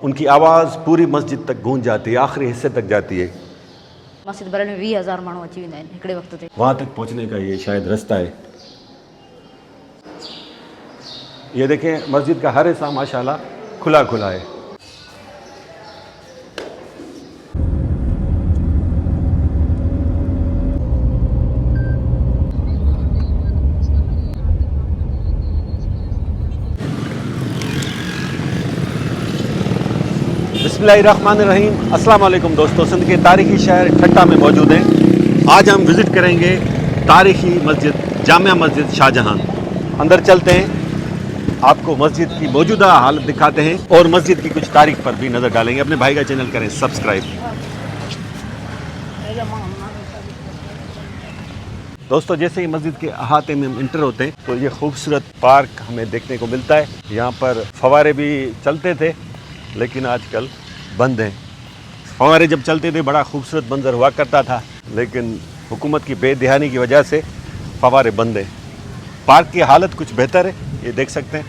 उनकी आवाज़ पूरी मस्जिद तक गूंज जाती है, आखिरी हिस्से तक जाती है। मस्जिद भरण में 20,000 माण्हू अची वेंदा आहिनि हिकिड़े वक़्त ते। वहाँ तक पहुँचने का ये शायद रास्ता है। ये देखें, मस्जिद का हर हिस्सा माशाल्लाह खुला खुला है। बिस्मिल्लाहिर्रहमानिर्रहीम। अस्सलाम वालेकुम दोस्तों, सिंध के तारीखी शहर ठट्टा में मौजूद हैं। आज हम विज़िट करेंगे तारीखी मस्जिद जामिया मस्जिद शाहजहां। अंदर चलते हैं, आपको मस्जिद की मौजूदा हालत दिखाते हैं और मस्जिद की कुछ तारीख पर भी नज़र डालेंगे। अपने भाई का चैनल करें सब्सक्राइब। दोस्तों, जैसे ही मस्जिद के अहाते में हम इंटर होते हैं तो ये खूबसूरत पार्क हमें देखने को मिलता है। यहाँ पर फवारे भी चलते थे लेकिन आजकल बंद हैं। फवारे जब चलते थे बड़ा खूबसूरत मंजर हुआ करता था, लेकिन हुकूमत की बेध्यानी की वजह से फवारे बंद हैं। पार्क की हालत कुछ बेहतर है, ये देख सकते हैं।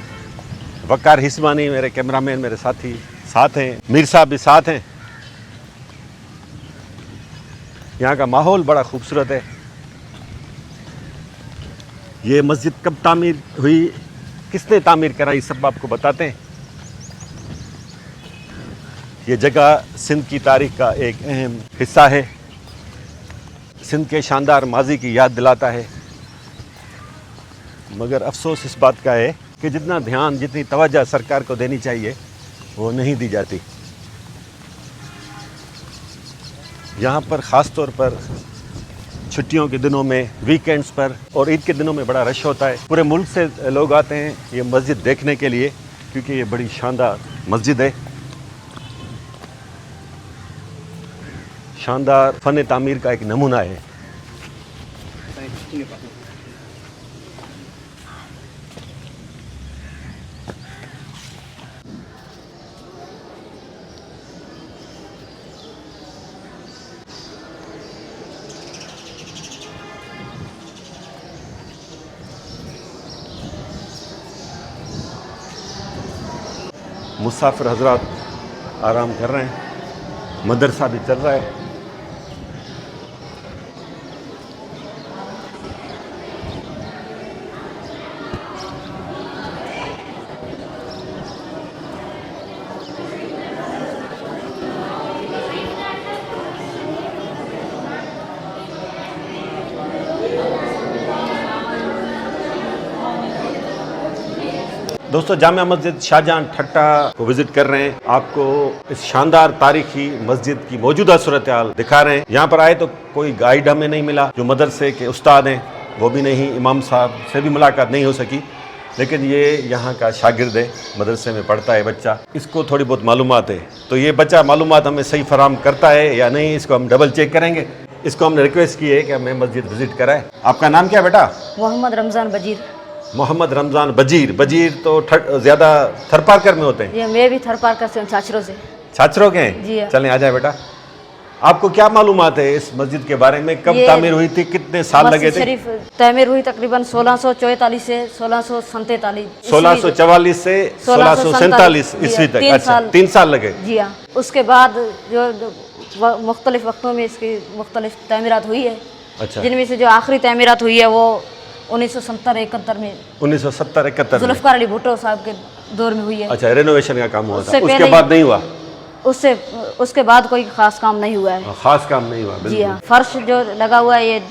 वकार हिस्मानी मेरे कैमरामैन, मेरे साथी साथ हैं, मीर साहब भी साथ हैं। यहाँ का माहौल बड़ा खूबसूरत है। ये मस्जिद कब तामीर हुई, किसने तामीर कराई, सब आपको बताते हैं। ये जगह सिंध की तारीख का एक अहम हिस्सा है, सिंध के शानदार माजी की याद दिलाता है। मगर अफसोस इस बात का है कि जितना ध्यान, जितनी तवज्जो सरकार को देनी चाहिए वो नहीं दी जाती। यहाँ पर ख़ास तौर पर छुट्टियों के दिनों में, वीकेंड्स पर और ईद के दिनों में बड़ा रश होता है। पूरे मुल्क से लोग आते हैं ये मस्जिद देखने के लिए, क्योंकि ये बड़ी शानदार मस्जिद है। शानदार फ़न तामीर का एक नमूना है। मुसाफिर हजरात आराम कर रहे हैं, मदरसा भी चल रहा है। दोस्तों, जामिया मस्जिद शाहजहां ठट्टा को विजिट कर रहे हैं। आपको इस शानदार तारीखी मस्जिद की मौजूदा सूरत हाल दिखा रहे हैं। यहाँ पर आए तो कोई गाइड हमें नहीं मिला, जो मदरसे के उस्ताद हैं वो भी नहीं, इमाम साहब से भी मुलाकात नहीं हो सकी। लेकिन ये यहाँ का शागिर्द है, मदरसे में पढ़ता है बच्चा, इसको थोड़ी बहुत मालूमात है। तो ये बच्चा मालूमात हमें सही फराम करता है या नहीं, इसको हम डबल चेक करेंगे। इसको हमने रिक्वेस्ट की है कि हमें मस्जिद विजिट कराए। आपका नाम क्या बेटा? मोहम्मद रमज़ान बजीर। मोहम्मद रमज़ान बजीर। बजीर तो ज़्यादा थरपारकर में होते हैं। जी, मैं भी थरपारकर से हूँ, छाछरों से। छाछरों के हैं? जी हाँ। चलें, आ जाए बेटा। आपको क्या मालूमात है इस मस्जिद के बारे में? कब तामीर हुई थी, कितने साल लगे थे? शरीफ तामीर हुई तकरीबन 1644 से 1647। 1644 से 1647 ईस्वी तक। अच्छा, 3 साल लगे। जी हाँ। उसके बाद जो मुख्तलिफ वक्तों में इसकी मुख्तलिफ तामीरात हुई है। अच्छा। जिनमें से जो आखिरी तामीरात हुई है वो 1970-71 में 1970-71 में जुल्फ़िकार अली भुट्टो साहब के दौर में हुई है। अच्छा, रेनोवेशन का काम हुआ था, उससे उसके बाद नहीं हुआ? उसके बाद कोई खास काम नहीं हुआ है। खास काम नहीं हुआ, जी हाँ। फर्श जो लगा हुआ है ये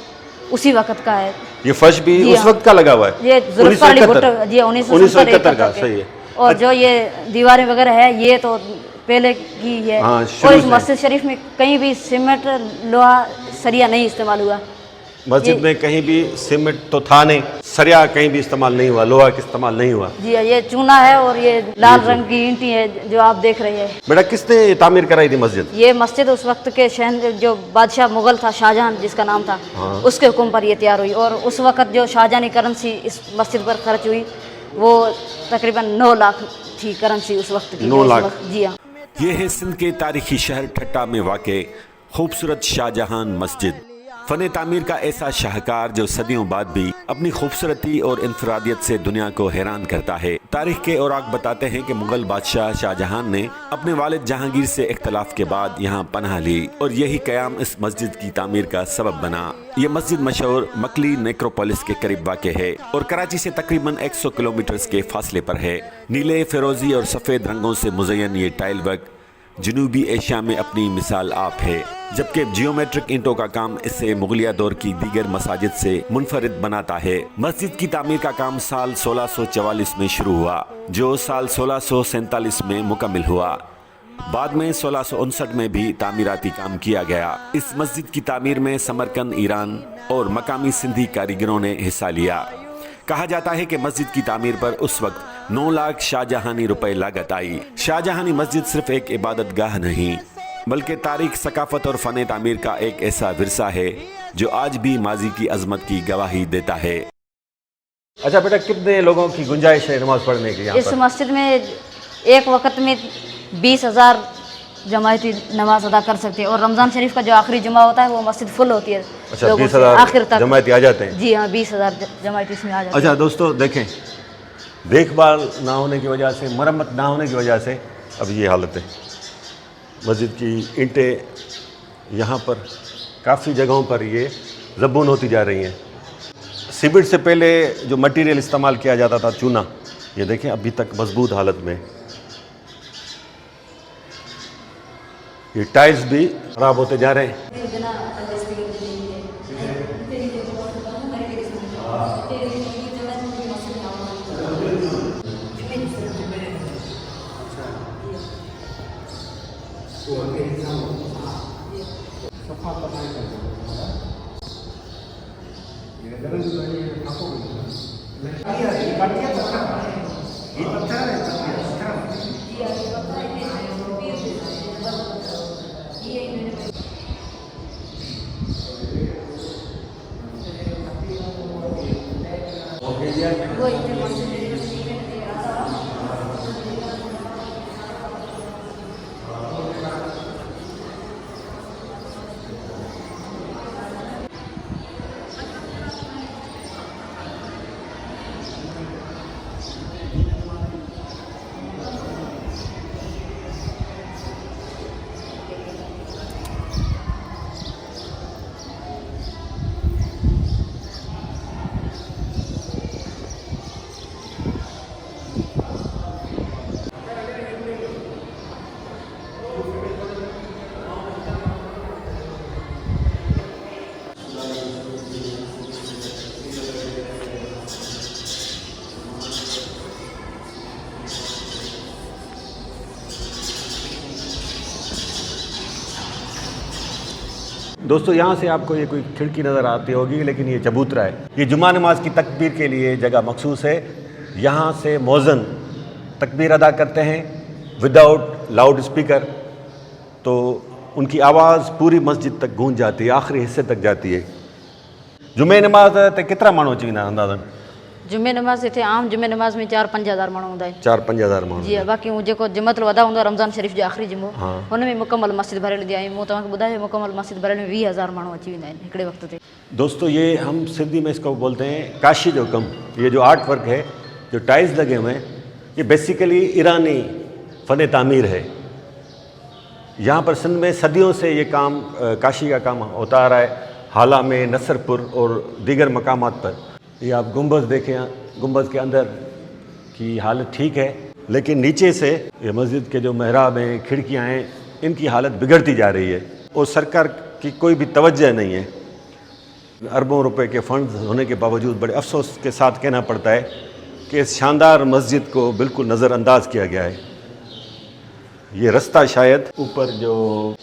उसी वक्त का है। ये फर्श भी उस वक्त का लगा हुआ है? ये जुल्फ़िकार अली भुट्टो जी 1971 का। सही है। और जो ये दीवारें वगैरह है ये तो पहले की है। और इस मस्जिद शरीफ में कहीं भी सीमेंट, लोहा, सरिया नहीं इस्तेमाल हुआ। मस्जिद में कहीं भी सीमेंट तो था नहीं, सरिया कहीं भी इस्तेमाल नहीं हुआ, लोहा का इस्तेमाल नहीं हुआ। जी, ये चूना है और ये लाल रंग की ईंटें है जो आप देख रहे हैं। बेटा, किसने तामीर कराई थी मस्जिद? ये मस्जिद उस वक्त के शहर जो बादशाह मुगल था, शाहजहां जिसका नाम था, उसके हुक्म पर ये तैयार हुई। और उस वक्त जो शाहजहानी करेंसी इस मस्जिद पर खर्च हुई वो तकरीबन 9 लाख थी करेंसी उस वक्त की। 9 लाख। जी हाँ। ये है सिंध के तारीखी शहर ठट्टा में वाक़े खूबसूरत शाहजहां मस्जिद। फन तामीर का ऐसा शाहकार जो सदियों बाद भी अपनी खूबसूरती और इंफरादियत से दुनिया को हैरान करता है। तारीख के औराक बताते हैं कि मुगल बादशाह शाहजहां ने अपने वालिद जहांगीर से इख्तलाफ के बाद यहाँ पनाह ली और यही क़याम इस मस्जिद की तामीर का सबब बना। ये मस्जिद मशहूर मकली नेक्रोपोलिस के करीब वाक़ है और कराची से तकरीबन 100 किलोमीटर के फासले पर है। नीले, फिरोजी और सफ़ेद रंगों से मुज़य्यन ये टाइल वर्क जनूबी एशिया में अपनी मिसाल आप है, जबकि जियोमेट्रिक ईंटों का काम इसे मुगलिया दौर की दीगर मसाजिद से मुनफरिद बनाता है। मस्जिद की तामीर का काम साल 1644 में शुरू हुआ, जो साल 1647 में मुकम्मल हुआ। बाद में 1659 में भी तामीराती काम किया गया। इस मस्जिद की तामीर में समरकंद, ईरान और मकामी सिंधी कारीगरों ने हिस्सा लिया। कहा जाता है कि मस्जिद की तामीर पर उस वक्त 9 लाख शाहजहानी रुपए लागत आई। शाहजहानी मस्जिद सिर्फ एक इबादत गाह नहीं, बल्कि तारीख, सकाफत और फ़न तामीर का एक ऐसा विरसा है जो आज भी माजी की अजमत की गवाही देता है। अच्छा बेटा, कितने लोगों की गुंजाइश है नमाज पढ़ने की? इस मस्जिद में एक वक्त में 20,000 जमायती नमाज अदा कर सकते हैं और रमज़ान शरीफ का जो आखिरी जुमा होता है वो मस्जिद फुल होती है। अच्छा, 20,000 आखिर तक जमायती आ जाते हैं? जी हाँ, 20,000 जमायती इसमें आ जाते हैं। अच्छा दोस्तों देखें, देखभाल ना होने की वजह से, मरम्मत ना होने की वजह से अब ये हालत है। मस्जिद की ईंटें यहाँ पर काफ़ी जगहों पर ये ज़बून होती जा रही हैं। सीमेंट से पहले जो मटेरियल इस्तेमाल किया जाता था, चूना, ये देखें अभी तक मजबूत हालत में। ये टाइल्स भी खराब होते जा रहे हैं। दोस्तों यहाँ से आपको ये कोई खिड़की नज़र आती होगी, लेकिन ये चबूतरा है। ये जुमा नमाज की तकबीर के लिए जगह मखसूस है। यहाँ से मौज़न तकबीर अदा करते हैं विदाउट लाउड स्पीकर, तो उनकी आवाज़ पूरी मस्जिद तक गूंज जाती है, आखिरी हिस्से तक जाती है। जुमे नमाज ते कितना माण्हू अची वेंदा अंदाज़न? जुमे नमाज हिते आम जुमे नमाज में 4-5 हज़ार माण्हू हूंदा आहिनि। 4-5 हज़ार माण्हू। जी बाक़ी हूँ जेको जुमतुल वदा हूंदो आहे रमज़ान शरीफ़ जो आख़िरी जुमो, हुन में मुकमल मस्जिद भरियल हूंदी आहे। मूं तव्हांखे ॿुधायो मुकमल मस्जिद भरियल में 20,000 माण्हू अची वेंदा आहिनि हिकिड़े वक़्त ते। दोस्तों ये हम सिंधी में इसको बोलते हैं काशी जो कम। ये जो आर्ट वर्क है, जो टाइल्स लगे हुए हैं, ये बेसिकली ईरानी फ़न तामीर है। यहाँ पर सिंध में सदियों से ये काम, काशी का काम होता आ रहा है। हाला में, नसरपुर और दीगर मकामात पर। ये आप गुंबद देखें, गुंबद के अंदर की हालत ठीक है, लेकिन नीचे से ये मस्जिद के जो महराब हैं, खिड़कियाँ हैं, इनकी हालत बिगड़ती जा रही है और सरकार की कोई भी तवज्जो नहीं है। अरबों रुपए के फंड होने के बावजूद बड़े अफसोस के साथ कहना पड़ता है कि इस शानदार मस्जिद को बिल्कुल नज़रअंदाज किया गया है। ये रास्ता शायद ऊपर जो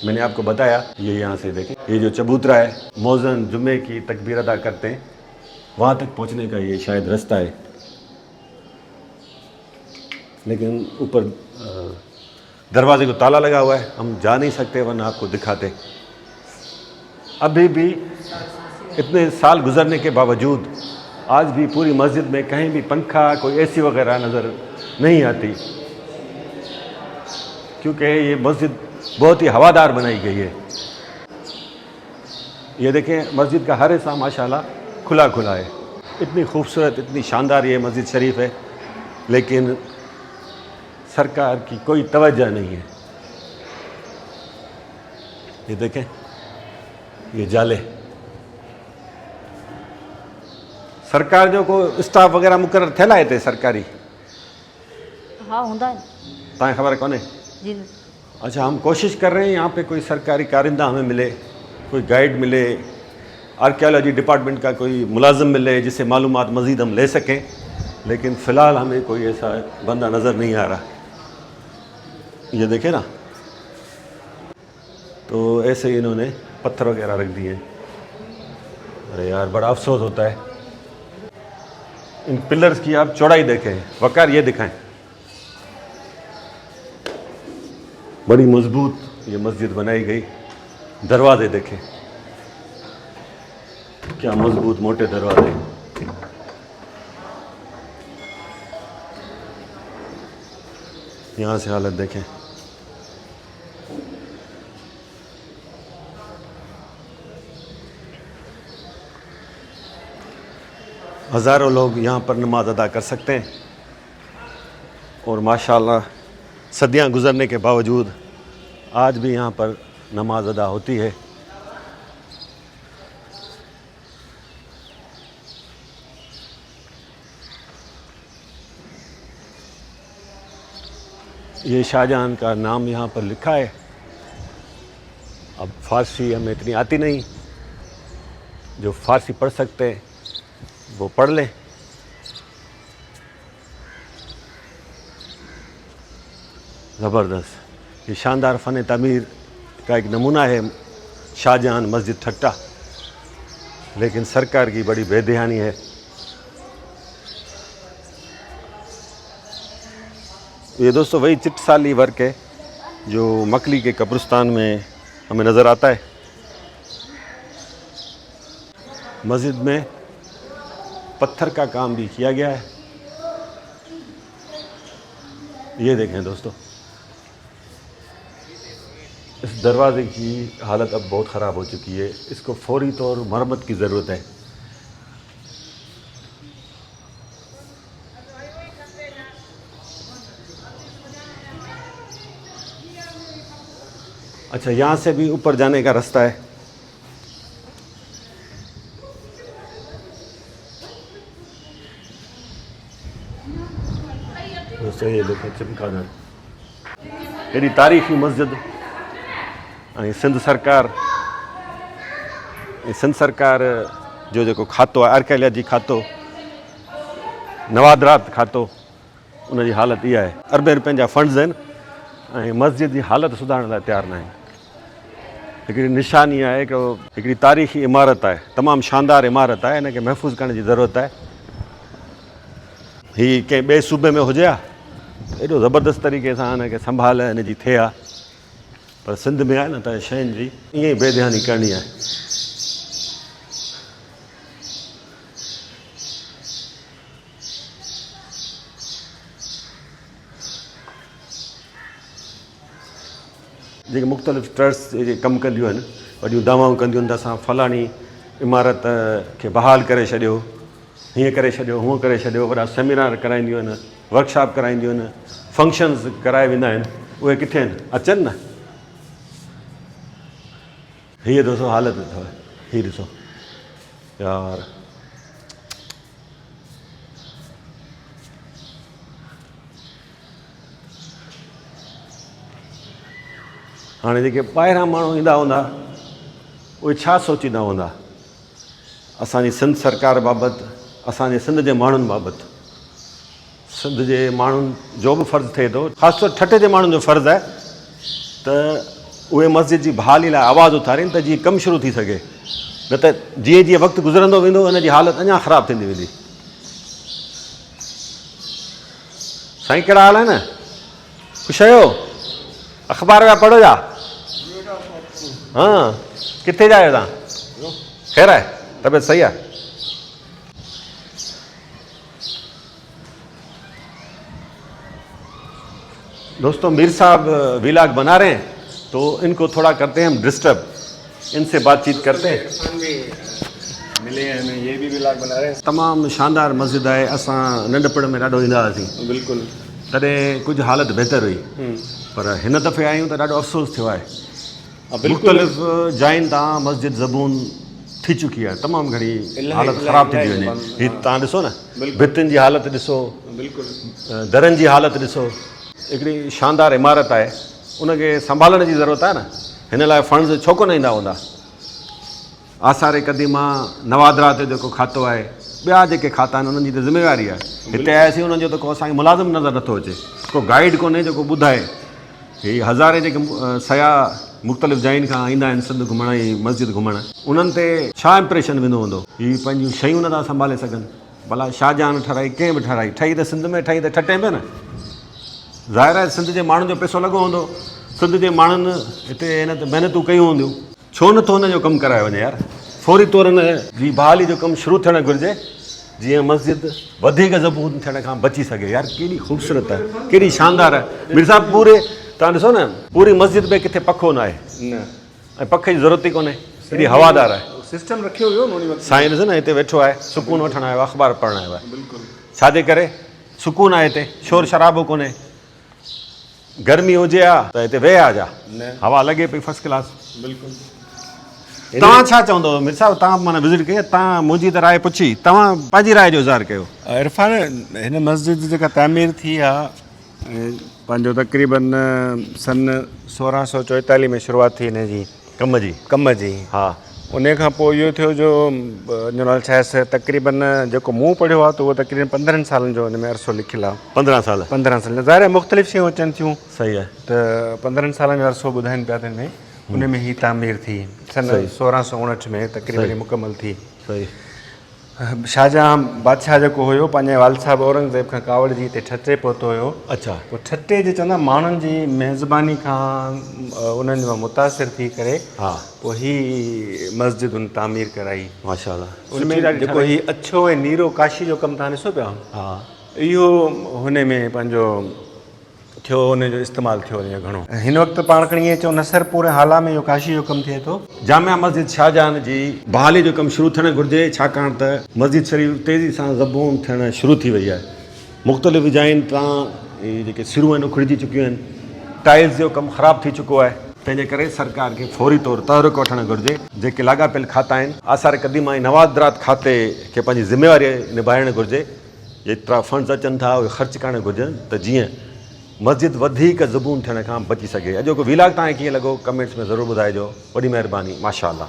मैंने आपको बताया, ये यहाँ से देखें, ये जो चबूतरा है, मौज़न जुमे की तकबीर अदा करते हैं, वहाँ तक पहुँचने का ये शायद रास्ता है। लेकिन ऊपर दरवाजे को ताला लगा हुआ है, हम जा नहीं सकते, वरना आपको दिखाते। अभी भी इतने साल गुजरने के बावजूद आज भी पूरी मस्जिद में कहीं भी पंखा, कोई एसी वगैरह नज़र नहीं आती, क्योंकि ये मस्जिद बहुत ही हवादार बनाई गई है। ये देखें मस्जिद का हर हिस्सा माशाल्लाह खुला खुला है। इतनी खूबसूरत, इतनी शानदार ये मस्जिद शरीफ है, लेकिन सरकार की कोई तवज्जो नहीं है। ये देखें, ये जाले सरकार जो को स्टाफ वग़ैरह मुक़र्रर थियल आहे हिते सरकारी? हाँ हूंदा आहिनि। तव्हांखे ख़बर कोन्हे? जी अच्छा, हम कोशिश कर रहे हैं यहाँ पे कोई सरकारी कारिंदा हमें मिले, कोई गाइड मिले, आर्कियोलॉजी डिपार्टमेंट का कोई मुलाजिम मिले जिससे मालूमात मज़ीद हम ले सकें, लेकिन फ़िलहाल हमें कोई ऐसा बंदा नज़र नहीं आ रहा। ये देखें ना, तो ऐसे ही इन्होंने पत्थर वगैरह रख दिए हैं। अरे यार, बड़ा अफसोस होता है। इन पिलर्स की आप चौड़ाई देखें, वकार ये दिखाएं, बड़ी मजबूत ये मस्जिद बनाई गई। दरवाजे देखें, क्या मजबूत मोटे दरवाजे। यहाँ से हालत देखें। हज़ारों लोग यहाँ पर नमाज अदा कर सकते हैं, और माशाल्लाह सदियाँ गुज़रने के बावजूद आज भी यहाँ पर नमाज अदा होती है। ये शाहजहां का नाम यहाँ पर लिखा है। अब फ़ारसी हमें इतनी आती नहीं, जो फ़ारसी पढ़ सकते हैं वो पढ़ लें। ज़बरदस्त, ये शानदार फ़न तामीर का एक नमूना है शाहजहां मस्जिद ठट्टा, लेकिन सरकार की बड़ी बेध्यानी है। ये दोस्तों वही चिटसाली वर्क है जो मकली के कब्रिस्तान में हमें नज़र आता है। मस्जिद में पत्थर का काम भी किया गया है। ये देखें दोस्तों, इस दरवाज़े की हालत अब बहुत ख़राब हो चुकी है, इसको फौरी तौर मरम्मत की ज़रूरत है। अच्छा, यहाँ से भी ऊपर जाने का रास्ता है। दोस्तों ये देखें, चमकादड़ एडी तारीख़ी मस्जिद। सिंध सरकार जो जेको खातो आहे, आर्कियोलॉजी खातो, नवादरात खातो, उन जी हालत इहा आहे। अरबे रुपयनि जा फंड्स आहिनि ऐं मस्जिद जी हालत सुधारण लाइ तयारु न आहिनि। हिकिड़ी निशानी आहे कि हिकिड़ी तारीख़ी इमारत आहे, तमामु शानदार इमारत आहे, हिन खे महफ़ूज़ करण जी ज़रूरत आहे। हीअ कंहिं ॿिए सूबे में हुजे हा एॾो ज़बरदस्त तरीक़े सां हिनखे संभाल हिन जी थिए हा, पर सिंध में आहे न, त शयुनि जी ईअं ई बेध्यानी करणी आहे। जेके मुख़्तलिफ़ ट्रस्ट जे कमु कंदियूं आहिनि, वॾियूं दावाऊं कंदियूं आहिनि त असां फलाणी इमारत खे बहाल करे छॾियो, हीअं करे छॾियो, हूअं करे छॾियो, वॾा सेमिनार कराईंदियूं आहिनि, वर्कशॉप कराईंदियूं आहिनि, फंक्शन्स कराए वेंदा आहिनि, उहे किथे आहिनि? अचनि न। हीअ ॾिसो हालत अथव, हीअ ॾिसो यार। हाणे जेके ॿाहिरां माण्हू ईंदा हूंदा उहे छा सोचींदा हूंदा असांजी सिंध सरकार बाबति, असांजे सिंध जे माण्हुनि बाबति। सिंध जे माण्हुनि जो बि फ़र्ज़ु थिए थो, ख़ासि तौर ठठे जे माण्हुनि जो फ़र्ज़ु आहे त उहे मस्जिद जी बहाली लाइ आवाज़ु उथारीनि त जीअं कमु शुरू थी सघे, न त जीअं जीअं वक़्तु गुज़रंदो वेंदो हिन जी हालत अञा ख़राबु थींदी वेंदी। साईं कहिड़ा हाल आहिनि? ख़ुशि आहियो? अख़बार पिया पढ़ो छा? हाँ, किथे जा आहियो तव्हां? ख़ैरु आहे? तबियत सही आहे? दोस्तों मीर साहब व्लॉग बना रहे हैं तो इनको थोड़ा करते हैं हम डिस्टर्ब। इनसे बातचीत करते हैं। इरफान भी मिले हैं हमें, ये भी व्लॉग बना रहे हैं। तमामु शानदार मस्जिद है। असां नंढपण में ॾाढो ईंदा हुआसीं, बिल्कुलु। तॾहिं कुझु हालत बहितर हुई, पर हिन दफ़े आयूं त ॾाढो अफ़सोस थियो आहे। बिल्कुलु। मुख़्तलिफ़ जायुनि तां मस्जिद ज़बून थी चुकी आहे, तमामु घणी हालत ख़राबु थी वञे। हीअ तव्हां ॾिसो न, भितियुनि जी हालत ॾिसो, बिल्कुलु। दरनि जी हालत ॾिसो। हिकिड़ी शानदार इमारत आहे, उनखे संभालण जी ज़रूरत आहे न। हिन लाइ फंड्स छो कोन ईंदा हूंदा। आसारे क़दीमा नवादरा ते जेको खातो आहे, ॿिया जेके खाता आहिनि उन्हनि जी त ज़िम्मेवारी आहे। हिते आयासीं, उन्हनि जो त को असांखे मुलाज़िम नज़र नथो अचे, को गाइड कोन्हे जेको ॿुधाए। हीअ हज़ारे जेके सयाह मुख़्तलिफ़ जायुनि खां ईंदा आहिनि सिंध घुमण ऐं मस्जिद घुमण, उन्हनि ते छा इम्प्रेशन वेंदो हूंदो। हीअ पंहिंजूं शयूं नथा संभाले सघनि। भला शाहजहान ठाराई, कंहिं बि ठाराई, ठही त सिंध में ठही त ठटे में न। ज़ाहिर आहे सिंध जे माण्हुनि जो पैसो लॻो हूंदो, सिंध जे माण्हुनि हिते हिन ते महिनतूं कयूं हूंदियूं। छो नथो हुनजो कमु करायो वञे यार। फौरी तौर हिन जी बहाली जो कमु शुरू थियणु घुरिजे, जीअं मस्जिद वधीक ज़बून थियण खां बची सघे। यार केॾी ख़ूबसूरत आहे, केॾी शानदार आहे। मीर साहिबु पूरे तव्हां ॾिसो न, पूरी मस्जिद में किथे पखो न आहे न ऐं पख जी ज़रूरत ई कोन्हे, केॾी हवादार आहे। सिस्टम रखियो हुयो उन वक़्तु। साईं ॾिसो न, हिते वेठो आहे, सुकून वठणु आयो आहे, अख़बार पढ़णु आयो आहे। बिल्कुलु। छाजे करे? सुकून आहे हिते, शोर शराबो कोन्हे। गर्मी हुजे हा त हिते वेह आ जा, हवा लॻे पई फर्स्ट क्लास। बिल्कुलु। तव्हां छा चवंदो मिर साहिबु? तव्हां माना विज़िट कई, तव्हां मुंहिंजी त राय पुछी, तव्हां पंहिंजी राय जो इज़हार कयो। इरफान, हिन मस्जिद जेका तामीर थी आहे, पंहिंजो तक़रीबन सन 1644 में शुरूआति थी हिन जी कम जी। हा, उन खां पोइ इहो थियो जो जनरल छाहे तक़रीबन जेको मूं पढ़ियो आहे त उहो तक़रीबन 15 सालनि जो हिन में अरसो लिखियलु आहे। 15 साल। 15 साल ज़ाहिर आहे मुख़्तलिफ़ शयूं अचनि थियूं, सही आहे। त 15 सालनि जो अरसो ॿुधाइनि पिया त हिन में, उन में ही तामीर थी सन 1659 में तक़रीबन मुकमल थी। सही। शाहजहां बादशाह जेको हुयो पंहिंजे वाल साहिबु औरंगज़ेब खां कावड़ जी हिते ठटे पहुतो हुयो। अच्छा। पोइ ठटे जे चवंदा माण्हुनि जी मेज़बानी खां उन्हनि जो मुतासिर थी करे हा, पोइ ही मस्जिद उन तामीर कराई। माशाअल्लाह। उनमें जेको ही अछो ऐं नीरो काशी जो कमु तव्हां ॾिसो पिया, हा, इहो हुन में पंहिंजो थियो, हुनजो इस्तेमालु थियो ईअं घणो। हिन वक़्तु पाण खणी ईअं चऊं नसरपुर हाला में इहो काशी जो कमु थिए थो। जामिया मस्जिद शाहजहान जी बहाली जो कमु शुरू थियणु घुरिजे, छाकाणि त मस्जिद शरीफ़ तेज़ी सां ज़बून थियणु शुरू थी वई आहे। मुख़्तलिफ़ जायुनि तां इहे जेके सिरूं आहिनि उखड़िजी चुकियूं आहिनि, टाइल्स जो कमु ख़राबु थी चुको आहे। तंहिंजे करे सरकार खे फौरी तौर तहरीक वठणु घुरिजे। जेके लाॻापियल खाता आहिनि, आसार क़दीमा ऐं नवादरात खाते खे पंहिंजी ज़िम्मेवारी निभाइणु घुरिजे। जेतिरा फंड्स अचनि था उहे ख़र्च करणु घुरिजनि, त जीअं मस्जिद वधीक ज़बून थियण खां बची सघे। अॼोको व्लॉग तव्हांखे कीअं लॻो कमेंट्स में ज़रूरु ॿुधाइजो। वॾी महिरबानी, माशाअल्लाह।